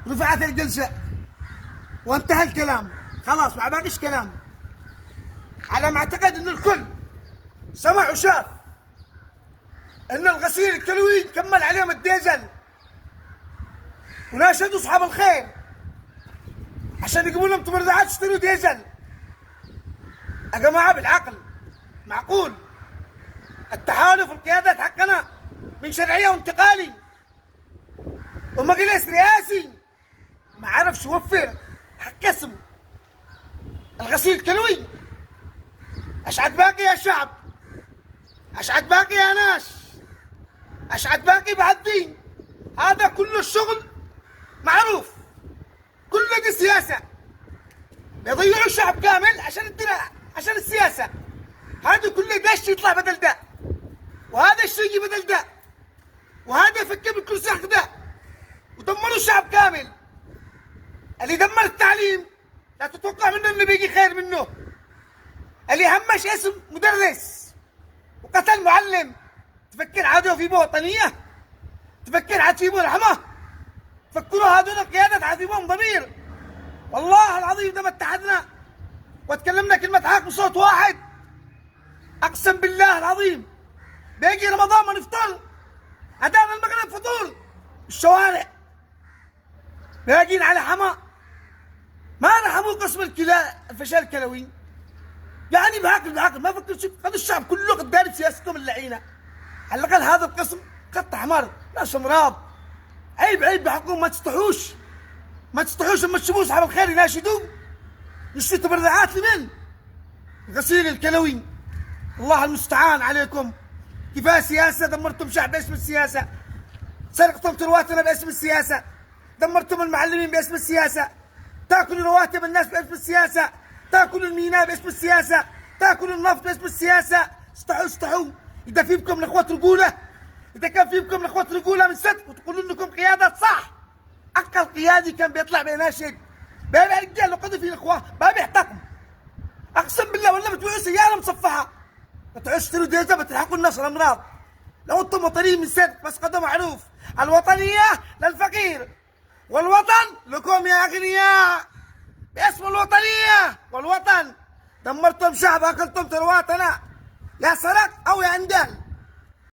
رفعت الجلسة وانتهى الكلام، خلاص ما باقيش كلام. على ما اعتقد ان الكل سمع وشاف ان الغسيل الكلوي كمل عليهم الديزل، وناشدوا اصحاب الخير عشان يجيبوا لهم تبرعات يشتروا ديزل. يا جماعه بالعقل، معقول التحالف القيادات حقنا من شرعيه وانتقالي ومجلس رئاسي ما عرفش يوفر حق اسم الغسيل الكلوي؟ اشعد باقي يا شعب، اشعد باقي يا ناس، اشعد باقي بعدين. هذا كله الشغل معروف، كله دي سياسه، بيضيعوا الشعب كامل عشان السياسه. هذا كله دش يطلع بدل ده، وهذا الشيء يجي بدل ده، وهذا يفكر بالكرسي حق ده، ودمروا الشعب كامل. اللي دمر التعليم لا تتوقع منه انه بيجي خير منه. اللي همش اسم مدرس وقتل معلم، تفكر عاد في وطنيه؟ تفكر عاد في رحمه؟ تفكروا هذول القيادات عاد فيهم ضمير؟ والله العظيم ده ما اتحدنا وتكلمنا كلمه حق بصوت واحد، اقسم بالله العظيم بيجي رمضان ما نفطر، اذان المغرب فطور الشوارع، باقين على حما. ما رحموا قسم الفشل الكلوي. يعني بعقل ما فكر شيء. هذا الشعب كله قد داري سياستهم اللعينه. على الاقل هذا القسم خط احمر، ناس امراض. عيب بحقهم، ما تستحوش لما تشوفوا اصحاب الخير يناشدون يشتروا تبرعات لمن؟ غسيل الكلوي. الله المستعان عليكم. كفايه سياسه، دمرتم شعب باسم السياسه، سرقتم ثرواتنا باسم السياسه، دمرتم المعلمين باسم السياسه، تاكلوا رواتب الناس باسم السياسه، تاكلوا الميناء باسم السياسه، تاكلوا النفط باسم السياسه. استحوا. اذا في بكم الاخوات رجوله، اذا كان في بكم الاخوات رجوله من صدق وتقولوا انكم قياده صح. اقل قيادي كان بيطلع بيناشد بيبيع رجال وقضي في الاخوه ما بيحتقم. اقسم بالله والله بتبيعوا سياره مصفحه، بتعوش تشتروا ديزل بتلحقوا الناس الامراض. لو انتم وطنيين من صدق، بس قد معروف الوطنيه للفقير والوطن لكم يا اغنياء. باسم الوطنيه والوطن دمرتم شعب، اكلتم ثرواتنا، يا سرق او يا اندال.